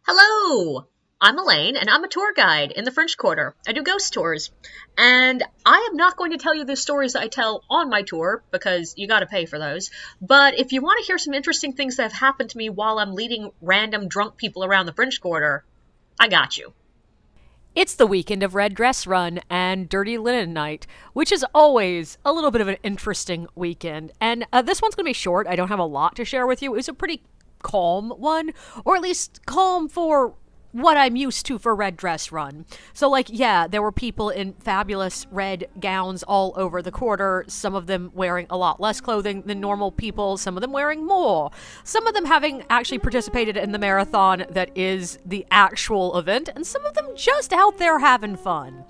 Hello! I'm Elaine, and I'm a tour guide in the French Quarter. I do ghost tours. And I am not going to tell you the stories that I tell on my tour, because you gotta pay for those. But if you want to hear some interesting things that have happened to me while I'm leading random drunk people around the French Quarter, I got you. It's the weekend of Red Dress Run and Dirty Linen Night, which is always a little bit of an interesting weekend. And this one's going to be short. I don't have a lot to share with you. It was a pretty calm one, or at least calm for what I'm used to for Red Dress Run. So, like, yeah, there were people in fabulous red gowns all over the quarter, some of them wearing a lot less clothing than normal people, some of them wearing more, some of them having actually participated in the marathon that is the actual event, and some of them just out there having fun.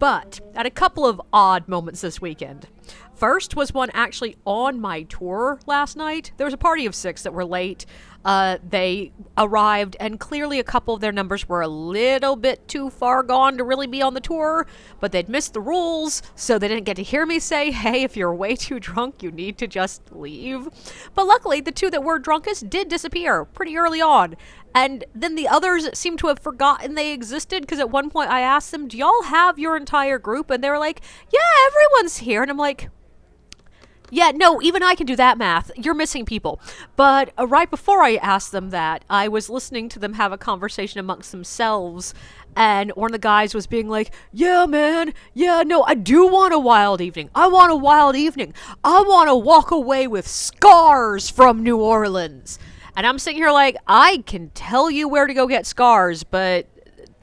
But at a couple of odd moments this weekend. First was one actually on my tour last night. There was a party of 6 that were late. They arrived, and clearly a couple of their numbers were a little bit too far gone to really be on the tour, but they'd missed the rules, so they didn't get to hear me say, hey, if you're way too drunk, you need to just leave. But luckily, the 2 that were drunkest did disappear pretty early on. And then the others seem to have forgotten they existed, because at one point I asked them, do y'all have your entire group? And they were like, yeah, everyone's here. And I'm like, yeah, no, even I can do that math. You're missing people. But right before I asked them that, I was listening to them have a conversation amongst themselves, and one of the guys was being like, yeah, man, yeah, no, I do want a wild evening. I want a wild evening. I want to walk away with scars from New Orleans. And I'm sitting here like, I can tell you where to go get scars, but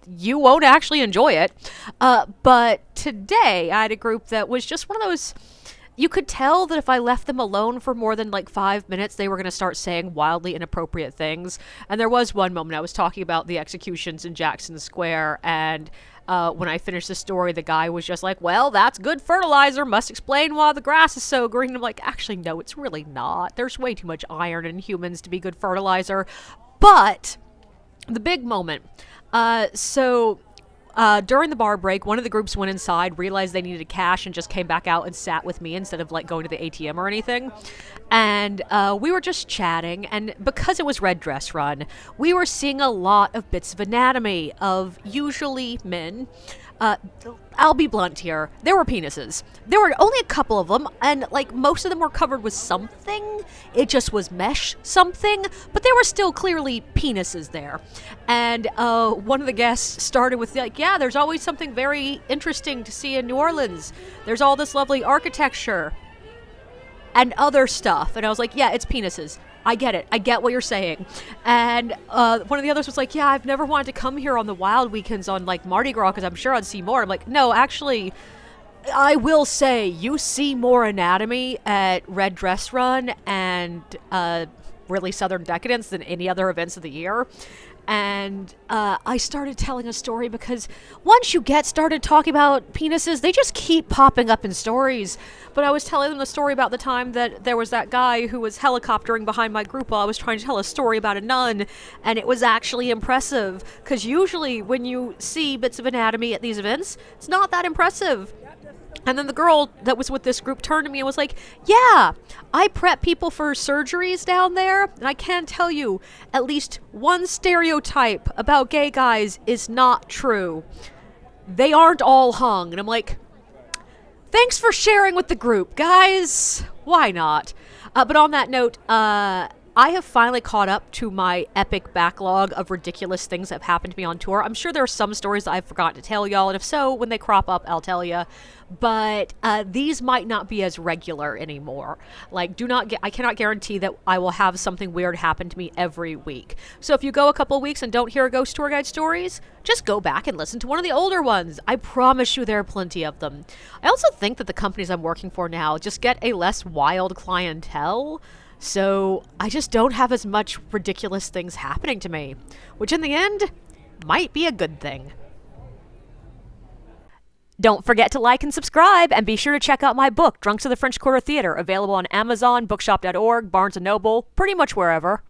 you won't actually enjoy it. But today, I had a group that was just one of those. You could tell that if I left them alone for more than like 5 minutes, they were going to start saying wildly inappropriate things. And there was one moment I was talking about the executions in Jackson Square, and when I finished the story, the guy was just like, well, that's good fertilizer. Must explain why the grass is so green. I'm like, actually, no, it's really not. There's way too much iron in humans to be good fertilizer. But the big moment. During the bar break, one of the groups went inside, realized they needed cash, and just came back out and sat with me instead of like going to the ATM or anything. And we were just chatting, and because it was Red Dress Run, we were seeing a lot of bits of anatomy of usually men. I'll be blunt here. There were penises. There were only a couple of them, and like most of them were covered with something. It just was mesh something, but there were still clearly penises there. And one of the guests started with like, yeah, there's always something very interesting to see in New Orleans. There's all this lovely architecture and other stuff. And I was like, yeah, it's penises. I get it. I get what you're saying. And one of the others was like, yeah, I've never wanted to come here on the wild weekends on like Mardi Gras because I'm sure I'd see more. I'm like, no, actually, I will say you see more anatomy at Red Dress Run and really Southern Decadence than any other events of the year. And I started telling a story because once you get started talking about penises, they just keep popping up in stories. But I was telling them the story about the time that there was that guy who was helicoptering behind my group while I was trying to tell a story about a nun, and it was actually impressive. Because usually when you see bits of anatomy at these events, it's not that impressive. And then the girl that was with this group turned to me and was like, yeah, I prep people for surgeries down there, and I can tell you, at least one stereotype about gay guys is not true. They aren't all hung. And I'm like, thanks for sharing with the group, guys. Why not? But on that note, I have finally caught up to my epic backlog of ridiculous things that have happened to me on tour. I'm sure there are some stories that I've forgotten to tell y'all, and if so, when they crop up, I'll tell you. But these might not be as regular anymore. Like, I cannot guarantee that I will have something weird happen to me every week. So if you go a couple weeks and don't hear ghost tour guide stories, just go back and listen to one of the older ones. I promise you there are plenty of them. I also think that the companies I'm working for now just get a less wild clientele. So I just don't have as much ridiculous things happening to me, which in the end might be a good thing. Don't forget to like and subscribe, and be sure to check out my book, Drunks of the French Quarter Theater, available on Amazon, bookshop.org, Barnes & Noble, pretty much wherever.